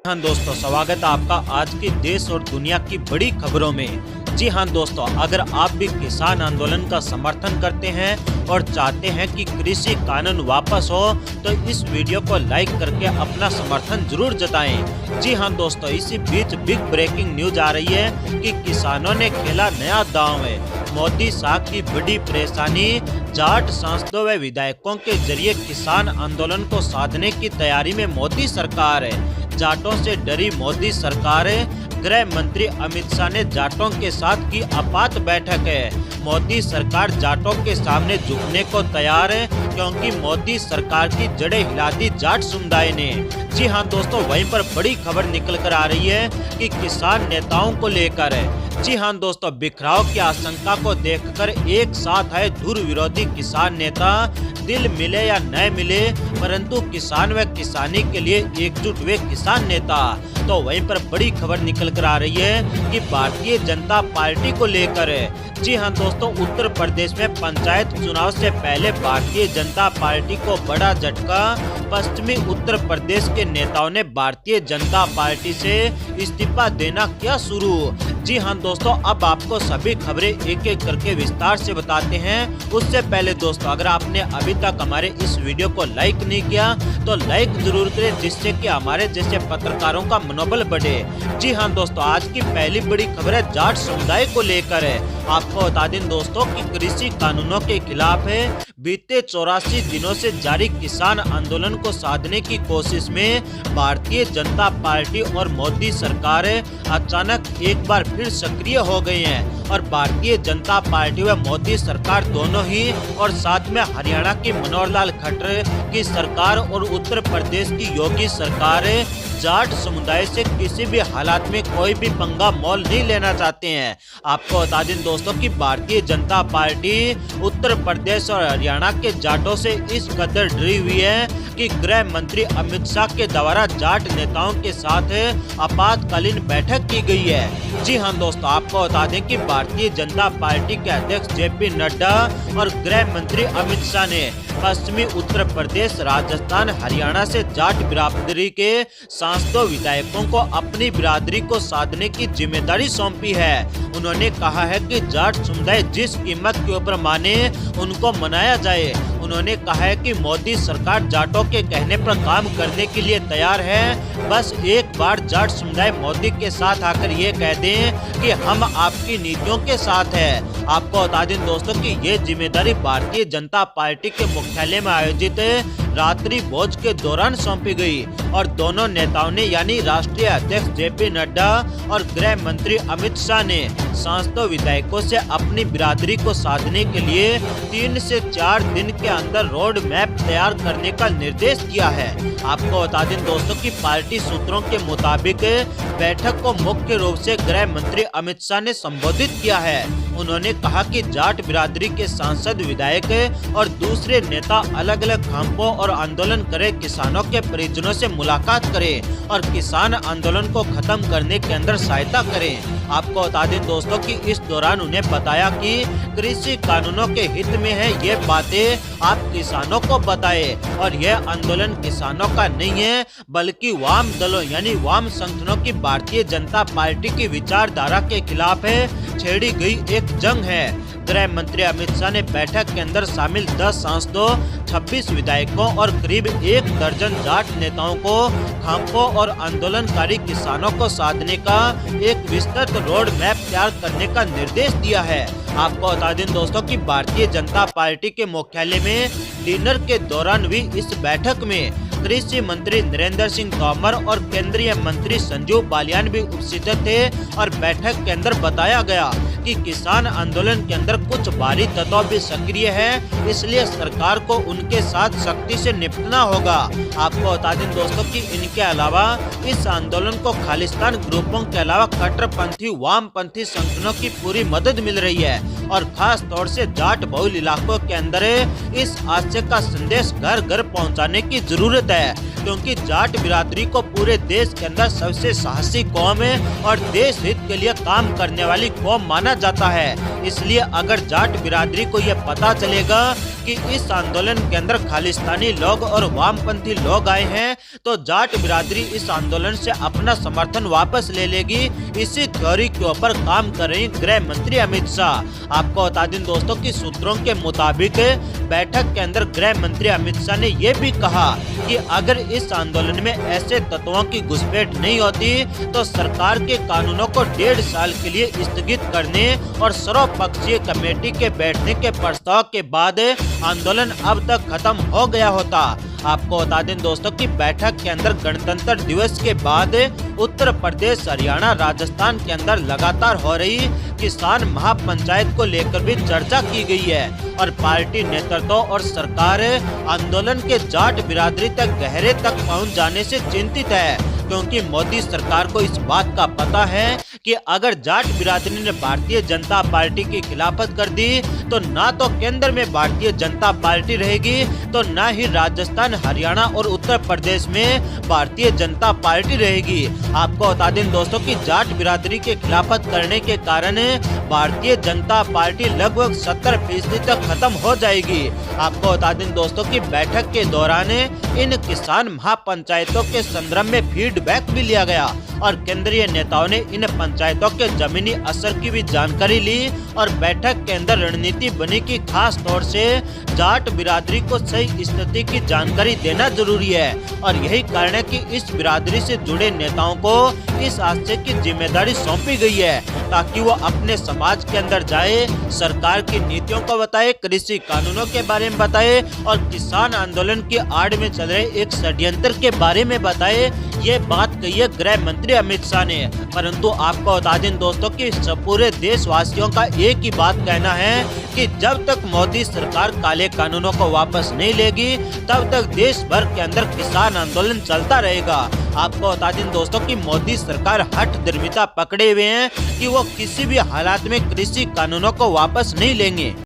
हाँ दोस्तों, स्वागत है आपका आज की देश और दुनिया की बड़ी खबरों में। जी हाँ दोस्तों, अगर आप भी किसान आंदोलन का समर्थन करते हैं और चाहते हैं कि कृषि कानून वापस हो तो इस वीडियो को लाइक करके अपना समर्थन जरूर जताएं। जी हाँ दोस्तों, इसी बीच बिग ब्रेकिंग न्यूज आ रही है कि किसानों ने खेला नया दांव है। मोदी शाह की बड़ी परेशानी, जाट सांसदों व विधायकों के जरिए किसान आंदोलन को साधने की तैयारी में मोदी सरकार है। जाटों से डरी मोदी सरकार है। गृह मंत्री अमित शाह ने जाटों के साथ की आपात बैठक है। मोदी सरकार जाटों के सामने झुकने को तैयार है क्योंकि मोदी सरकार की जड़ें हिला दी जाट समुदाय ने। जी हाँ दोस्तों, वहीं पर बड़ी खबर निकल कर आ रही है कि किसान नेताओं को लेकर है। जी हाँ दोस्तों, बिखराव की आशंका को देखकर एक साथ आए धुर विरोधी किसान नेता। दिल मिले या न मिले, परंतु किसान व किसानी के लिए एकजुट हुए किसान नेता। तो वहीं पर बड़ी खबर निकल कर आ रही है कि भारतीय जनता पार्टी को लेकर है। जी हाँ दोस्तों, उत्तर प्रदेश में पंचायत चुनाव से पहले भारतीय जनता पार्टी को बड़ा झटका। पश्चिमी उत्तर प्रदेश के नेताओं ने भारतीय जनता पार्टी से इस्तीफा देना किया शुरू। जी हाँ दोस्तों, अब आपको सभी खबरें एक एक करके विस्तार से बताते हैं। उससे पहले दोस्तों, अगर आपने अभी तक हमारे इस वीडियो को लाइक नहीं किया तो लाइक जरूर करें, जिससे कि हमारे जैसे पत्रकारों का मनोबल बढ़े। जी हाँ दोस्तों, आज की पहली बड़ी खबर है जाट समुदाय को लेकर है। आपको बता दें दोस्तों कि कृषि कानूनों के खिलाफ है बीते 84 दिनों से जारी किसान आंदोलन को साधने की कोशिश में भारतीय जनता पार्टी और मोदी सरकार अचानक एक बार फिर सक्रिय हो गई हैं और भारतीय जनता पार्टी व मोदी सरकार दोनों ही और साथ में हरियाणा की मनोहर लाल खट्टर की सरकार और उत्तर प्रदेश की योगी सरकार जाट समुदाय से किसी भी हालात में कोई भी पंगा मोल नहीं लेना चाहते हैं। आपको बता दें दोस्तों कि भारतीय जनता पार्टी उत्तर प्रदेश और हरियाणा के जाटों से इस कदर डरी हुई है कि गृह मंत्री अमित शाह के द्वारा जाट नेताओं के साथ आपातकालीन बैठक की गई है। जी हाँ दोस्तों, आपको बता दें कि भारतीय जनता पार्टी के अध्यक्ष जेपी नड्डा और गृह मंत्री अमित शाह ने पश्चिमी उत्तर प्रदेश, राजस्थान, हरियाणा से जाट बिरादरी के सांसदों विधायकों को अपनी बिरादरी को साधने की जिम्मेदारी सौंपी है। उन्होंने कहा है कि जाट समुदाय जिस कीमत के ऊपर माने उनको मनाया जाए। उन्होंने कहा है कि मोदी सरकार जाटों के कहने पर काम करने के लिए तैयार है। बस एक बार जाट समुदाय मोदी के साथ आकर ये कह दें कि हम आपकी नीतियों के साथ हैं। आपको बता दें दोस्तों कि ये जिम्मेदारी भारतीय जनता पार्टी के मुख्यालय में आयोजित रात्रि भोज के दौरान सौंपी गई और दोनों नेताओं ने यानी राष्ट्रीय अध्यक्ष जेपी नड्डा और गृह मंत्री अमित शाह ने सांसदों विधायकों से अपनी बिरादरी को साधने के लिए 3 से 4 दिन के अंदर रोड मैप तैयार करने का निर्देश दिया है। आपको बता दें दोस्तों कि पार्टी सूत्रों के मुताबिक बैठक को मुख्य रूप से गृह मंत्री अमित शाह ने संबोधित किया है। उन्होंने कहा कि जाट बिरादरी के सांसद, विधायक और दूसरे नेता अलग अलग कैंपों और आंदोलन करे किसानों के परिजनों से मुलाकात करें और किसान आंदोलन को खत्म करने के अंदर सहायता करें। आपको बता दें दोस्तों कि इस दौरान उन्हें बताया कि कृषि कानूनों के हित में है, ये बातें आप किसानों को बताएं और यह आंदोलन किसानों का नहीं है बल्कि वाम दलों यानी वाम संगठनों की भारतीय जनता पार्टी की विचारधारा के खिलाफ छेड़ी गई एक जंग है। गृह मंत्री अमित शाह ने बैठक के अंदर शामिल 10 सांसदों, 26 विधायकों और करीब 1 दर्जन जाट नेताओं को खांपों और आंदोलनकारी किसानों को साधने का एक विस्तृत रोड मैप तैयार करने का निर्देश दिया है। आपको बता दें दोस्तों कि भारतीय जनता पार्टी के मुख्यालय में डिनर के दौरान हुई इस बैठक में कृषि मंत्री नरेंद्र सिंह तोमर और केंद्रीय मंत्री संजीव बालियान भी उपस्थित थे और बैठक के अंदर बताया गया कि किसान आंदोलन के अंदर कुछ बाहरी तत्व भी सक्रिय है, इसलिए सरकार को उनके साथ सख्ती से निपटना होगा। आपको बता दें दोस्तों कि इनके अलावा इस आंदोलन को खालिस्तान ग्रुपों के अलावा कट्टरपंथी वामपंथी संगठनों की पूरी मदद मिल रही है और खास तौर से जाट बहुल इलाकों के अंदर इस आशय का संदेश घर घर पहुंचाने की जरूरत है, क्योंकि जाट बिरादरी को पूरे देश के अंदर सबसे साहसी कौम है और देश हित के लिए काम करने वाली कौम माना जाता है। इसलिए अगर जाट बिरादरी को यह पता चलेगा कि इस आंदोलन के अंदर खालिस्तानी लोग और वामपंथी लोग आए हैं, तो जाट बिरादरी इस आंदोलन से अपना समर्थन वापस ले लेगी। इसी थ्योरी के ऊपर काम कर रही गृह मंत्री अमित शाह। आपको बता दें दोस्तों कि सूत्रों के मुताबिक बैठक के अंदर गृह मंत्री अमित शाह ने यह भी कहा कि अगर इस आंदोलन में ऐसे तत्वों की घुसपैठ नहीं होती तो सरकार के कानूनों को 1.5 साल के लिए स्थगित करने और सर्वपक्षीय कमेटी के बैठने के प्रस्ताव के बाद आंदोलन अब तक खत्म हो गया होता। आपको बता दें दोस्तों कि बैठक के अंदर गणतंत्र दिवस के बाद उत्तर प्रदेश, हरियाणा, राजस्थान के अंदर लगातार हो रही किसान महापंचायत को लेकर भी चर्चा की गई है और पार्टी नेतृत्व और सरकार आंदोलन के जाट बिरादरी तक गहरे तक पहुंच जाने से चिंतित है, क्योंकि मोदी सरकार को इस बात का पता है कि अगर जाट बिरादरी ने भारतीय जनता पार्टी की खिलाफत कर दी तो ना तो केंद्र में भारतीय जनता पार्टी रहेगी, तो ना ही राजस्थान, हरियाणा और उत्तर प्रदेश में भारतीय जनता पार्टी रहेगी। आपको बता दें दोस्तों कि जाट बिरादरी के खिलाफत करने के कारण भारतीय जनता पार्टी लगभग 70% तक खत्म हो जाएगी। आपको बता दें दोस्तों कि बैठक के दौरान इन किसान महापंचायतों के संदर्भ में फीडबैक भी लिया गया और केंद्रीय नेताओं ने इन पंचायतों के जमीनी असर की भी जानकारी ली और बैठक के अंदर रणनीति बनी कि खास तौर से जाट बिरादरी को सही स्थिति की जानकारी देना जरूरी है और यही कारण है कि इस बिरादरी से जुड़े नेताओं को इस आशय की जिम्मेदारी सौंपी गई है ताकि वो अपने समाज के अंदर जाए, सरकार की नीतियों को बताए, कृषि कानूनों के बारे में बताए और किसान आंदोलन की आड़ में चल रहे एक षड्यंत्र के बारे में बताए। ये बात कही है गृह मंत्री अमित शाह ने। परंतु आपको बता दें दोस्तों कि पूरे देशवासियों का एक ही बात कहना है कि जब तक मोदी सरकार काले कानूनों को वापस नहीं लेगी तब तक देश भर के अंदर किसान आंदोलन चलता रहेगा। आपको बता दें दोस्तों कि मोदी सरकार हठ धर्मिता पकड़े हुए हैं कि वो किसी भी हालात में कृषि कानूनों को वापस नहीं लेंगे।